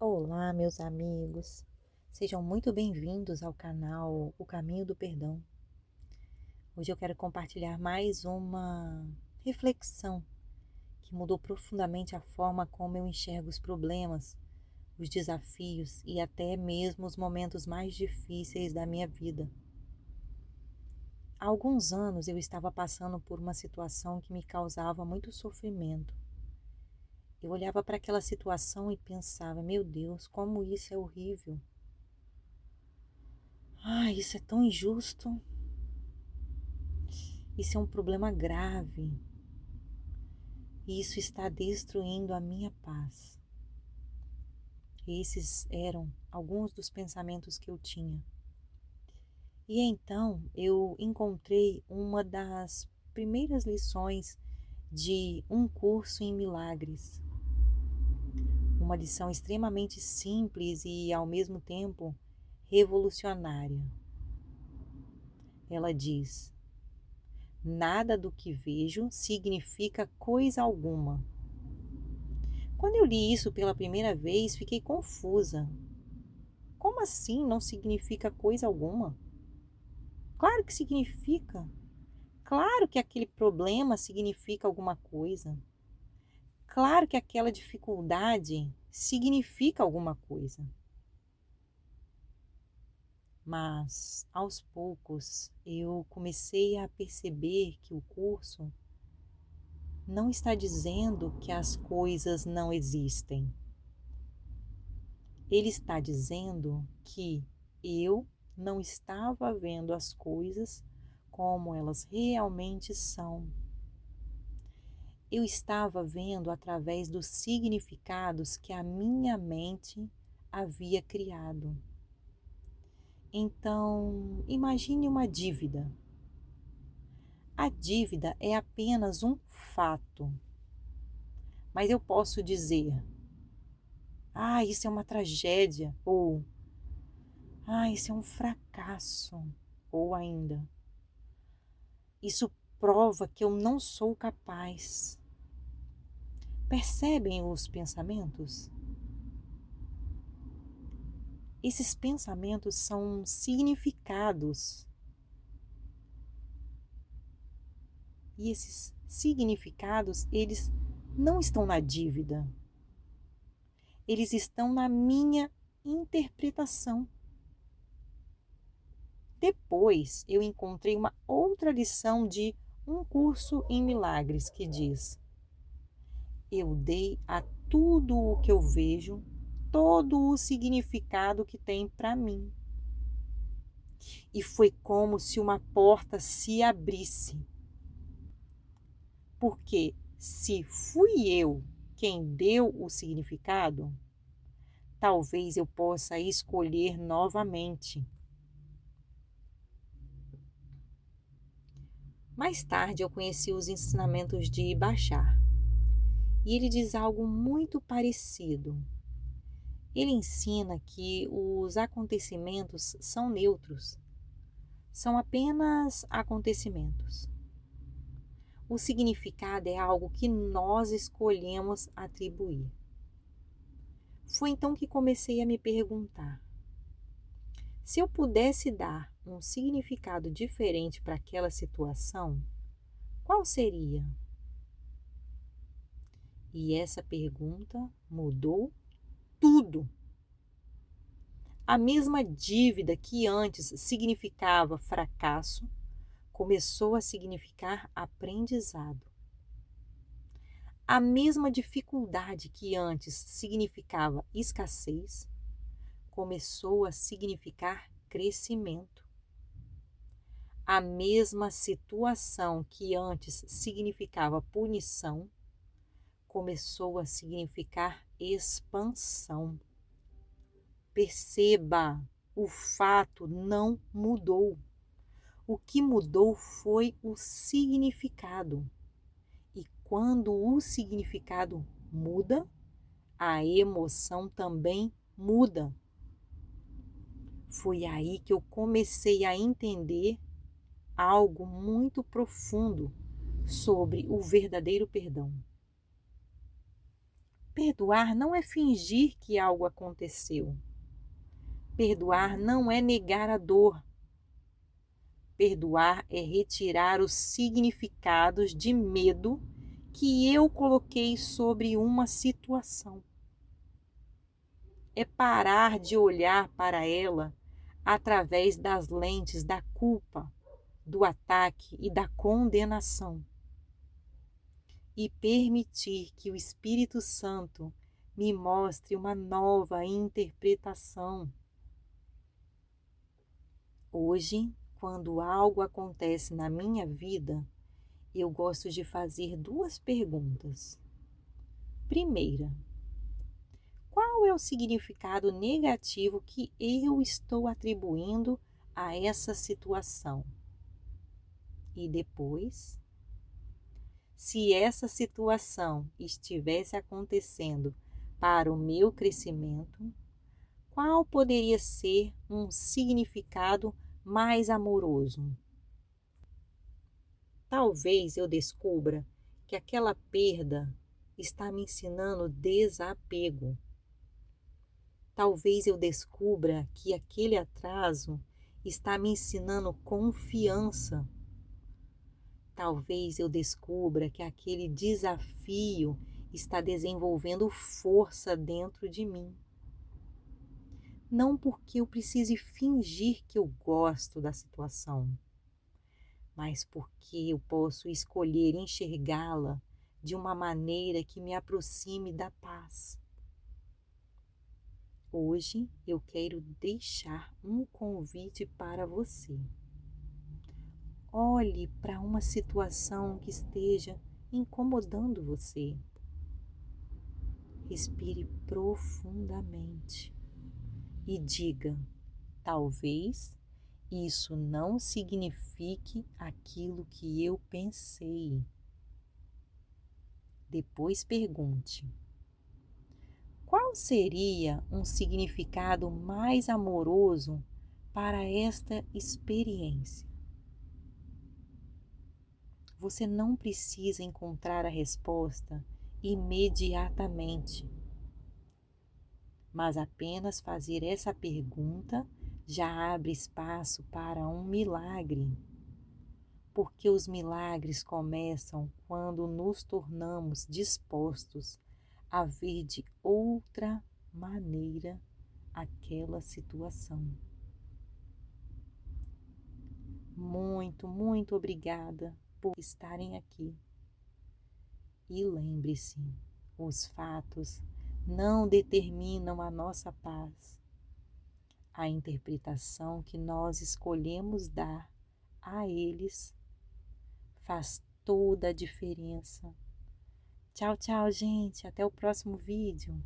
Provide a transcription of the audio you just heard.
Olá, meus amigos. Sejam muito bem-vindos ao canal O Caminho do Perdão. Hoje eu quero compartilhar mais uma reflexão que mudou profundamente a forma como eu enxergo os problemas, os desafios e até mesmo os momentos mais difíceis da minha vida. Há alguns anos eu estava passando por uma situação que me causava muito sofrimento. Eu olhava para aquela situação e pensava: meu Deus, como isso é horrível! Isso é tão injusto. Isso é um problema grave e isso está destruindo a minha paz. Esses eram alguns dos pensamentos que eu tinha. E então eu encontrei uma das primeiras lições de um curso em milagres. Uma lição extremamente simples e, ao mesmo tempo, revolucionária. Ela diz: nada do que vejo significa coisa alguma. Quando eu li isso pela primeira vez, fiquei confusa. Como assim não significa coisa alguma? Claro que significa. Claro que aquele problema significa alguma coisa. Claro que aquela dificuldade significa alguma coisa. Mas, aos poucos, eu comecei a perceber que o curso não está dizendo que as coisas não existem. Ele está dizendo que eu não estava vendo as coisas como elas realmente são. Eu estava vendo através dos significados que a minha mente havia criado. Então, imagine uma dívida. A dívida é apenas um fato. Mas eu posso dizer: isso é uma tragédia, ou isso é um fracasso, ou ainda: isso prova que eu não sou capaz. Percebem os pensamentos? Esses pensamentos são significados. E esses significados, eles não estão na dívida. Eles estão na minha interpretação. Depois, eu encontrei uma outra lição de um curso em milagres que diz: eu dei a tudo o que eu vejo todo o significado que tem para mim. E foi como se uma porta se abrisse. Porque se fui eu quem deu o significado, talvez eu possa escolher novamente. Mais tarde eu conheci os ensinamentos de Bashar. E ele diz algo muito parecido. Ele ensina que os acontecimentos são neutros, são apenas acontecimentos. O significado é algo que nós escolhemos atribuir. Foi então que comecei a me perguntar: se eu pudesse dar um significado diferente para aquela situação, qual seria? E essa pergunta mudou tudo. A mesma dívida que antes significava fracasso começou a significar aprendizado. A mesma dificuldade que antes significava escassez começou a significar crescimento. A mesma situação que antes significava punição começou a significar expansão. Perceba, o fato não mudou. O que mudou foi o significado. E quando o significado muda, a emoção também muda. Foi aí que eu comecei a entender algo muito profundo sobre o verdadeiro perdão. Perdoar não é fingir que algo aconteceu. Perdoar não é negar a dor. Perdoar é retirar os significados de medo que eu coloquei sobre uma situação. É parar de olhar para ela através das lentes da culpa, do ataque e da condenação. E permitir que o Espírito Santo me mostre uma nova interpretação. Hoje, quando algo acontece na minha vida, eu gosto de fazer duas perguntas. Primeira, qual é o significado negativo que eu estou atribuindo a essa situação? E depois, se essa situação estivesse acontecendo para o meu crescimento, qual poderia ser um significado mais amoroso? Talvez eu descubra que aquela perda está me ensinando desapego. Talvez eu descubra que aquele atraso está me ensinando confiança. Talvez eu descubra que aquele desafio está desenvolvendo força dentro de mim. Não porque eu precise fingir que eu gosto da situação, mas porque eu posso escolher enxergá-la de uma maneira que me aproxime da paz. Hoje eu quero deixar um convite para você. Olhe para uma situação que esteja incomodando você. Respire profundamente e diga: talvez isso não signifique aquilo que eu pensei. Depois pergunte: qual seria um significado mais amoroso para esta experiência? Você não precisa encontrar a resposta imediatamente, mas apenas fazer essa pergunta já abre espaço para um milagre, porque os milagres começam quando nos tornamos dispostos a ver de outra maneira aquela situação. Muito, muito obrigada por estarem aqui. E lembre-se, os fatos não determinam a nossa paz. A interpretação que nós escolhemos dar a eles faz toda a diferença. Tchau, tchau, gente. Até o próximo vídeo.